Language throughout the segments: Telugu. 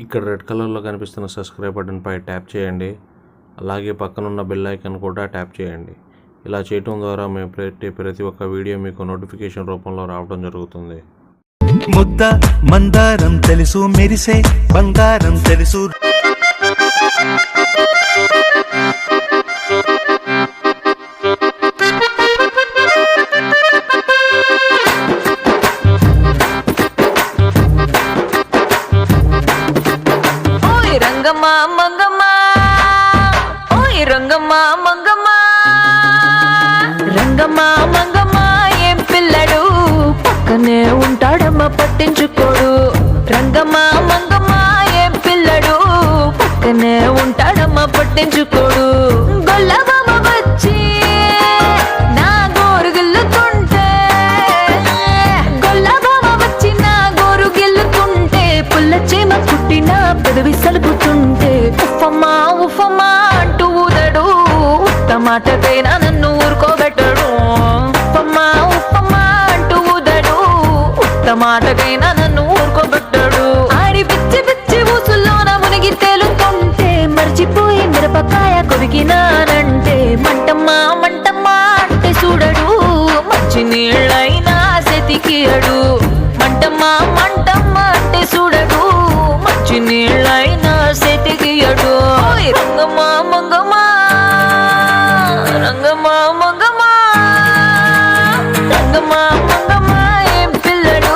ఇక్కడ రెడ్ కలర్లో కనిపిస్తున్న సబ్స్క్రైబ్ బటన్పై ట్యాప్ చేయండి. అలాగే పక్కనున్న బెల్ ఐకాన్ కూడా ట్యాప్ చేయండి. ఇలా చేయటం ద్వారా మేము పెట్టే ప్రతి ఒక్క వీడియో మీకు నోటిఫికేషన్ రూపంలో రావడం జరుగుతుంది. ముద్ద మందారం తెలుసు, మెరిసే బంగారం తెలుసు. రంగమ్మ మంగమ్మ, ఓయ్ రంగమ్మ మంగమ్మ, రంగమ్మ మంగమ్మ ఏం పిల్లడు పక్కనే ఉంటాడమ్మ పట్టించుకోడు. రంగమ్మ మంగమ్మ ఏం పిల్లడు పక్కనే ఉంటాడమ్మ పట్టించుకోడు. గొల్లబామ వచ్చి నా గోరు గిల్లుతుంటే, గొల్లబామ వచ్చి నా గోరు గిల్లుతుంటే, పుల్ల చీమ కుట్టిన పెదవి సలుపుతుంటే, ఉఫమ్మా ఉఫమ్మా అంటూ ఊదడు. ఉత్తమాటకైనా నన్ను ఊరుకోబెట్టడు. ఉఫమ్మా ఉఫమ్మా అంటూ ఊదడు. ఉత్తమాటకైనా నన్ను ఊరుకోబెట్టడు. ఆడి పిచ్చి పిచ్చి ఊసుల్లోన మునిగి తేలుతుంటే, మర్చిపోయి మిరపకాయ కొరికినానంటే, మంటమ్మా మంటమ్మా అంటే చూడడు. మంచి నీళ్ళైనా సెతికియడు. మంటమ్మా మంటమ్మా అంటే చూడడు. మంచి నీళ్ళైనా సెతికియడు. రంగమ్మ మంగమ్మ, రంగమ్మ మంగమ్మ, రంగమ్మ మంగమ్మ ఏం పిల్లడు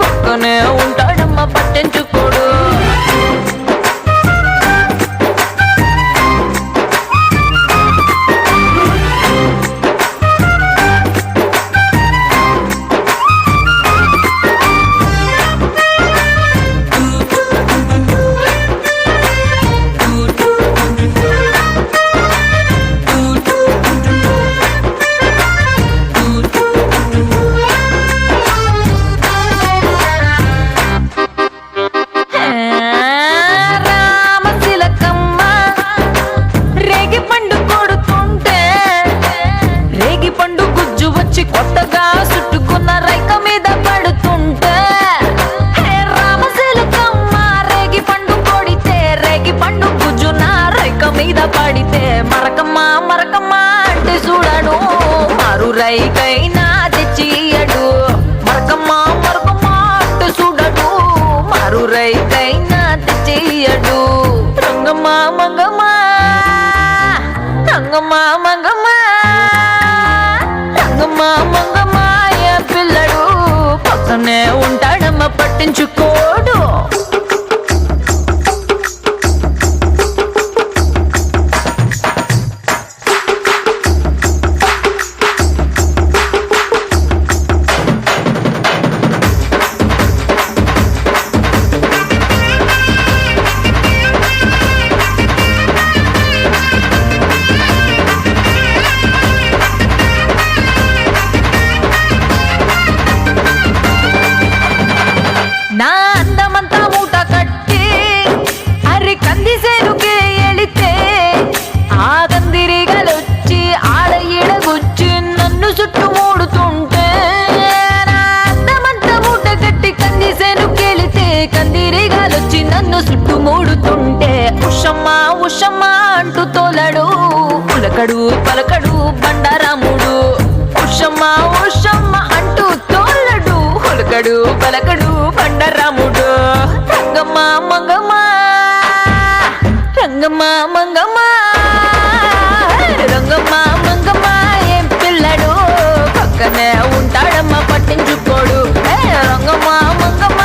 పక్కనే ఉంటాడమ్మ పట్టించుకోడు. కొత్తగా చుట్టుకున్న రైక మీద పడుతుంటే, రామశిలకమ్మ రేగి పండు కొడితే, రేగి పండు గుజ్జు నా రైక మీద పడితే, మరకమ్మ మరకమ్మ అంటే చూడడు. మారు రైకైనా తెచ్చియడు. మరకమ్మ మరకమ్మ అంటే చూడడు. మారు రైకైనా తెచ్చియడు. రంగమ్మ మంగమ్మ, రంగమ్మ మంగమ్మ, రంగమ్మ మంగమ్మ ఏ పిల్లడు పక్కనే ఉంటాడమ్మ పట్టించుకోడు. నా అందమంతా మూట కట్టి అరి కందిసేనుకే ఎళితే, ఆ కందిరిగలొచ్చి ఆడ ఈడగుచ్చి నన్ను చుట్టుమూడుతుంటే, నా అందమంతా మూట కట్టి కందిసేనుకెళితే, కందిరిగలొచ్చి నన్ను చుట్టుమూడుతుంటే, ఉషమ్మ ఉషమ్మ అంటూ తోలడు. పులకడు పలకడు బండారాముడు. ఉషమ్మ ఉషమ్మ అంటూ తోలడు. పులకడు పలకడు బండారాముడు. రంగమ్మ మంగమ్మ, రంగమ్మ మంగమ్మ, రంగమ్మ మంగమ్మ ఏం పిల్లడు పక్కనే ఉంటాడమ్మ పట్టించుకోడు. రంగమ్మ మంగమ్మ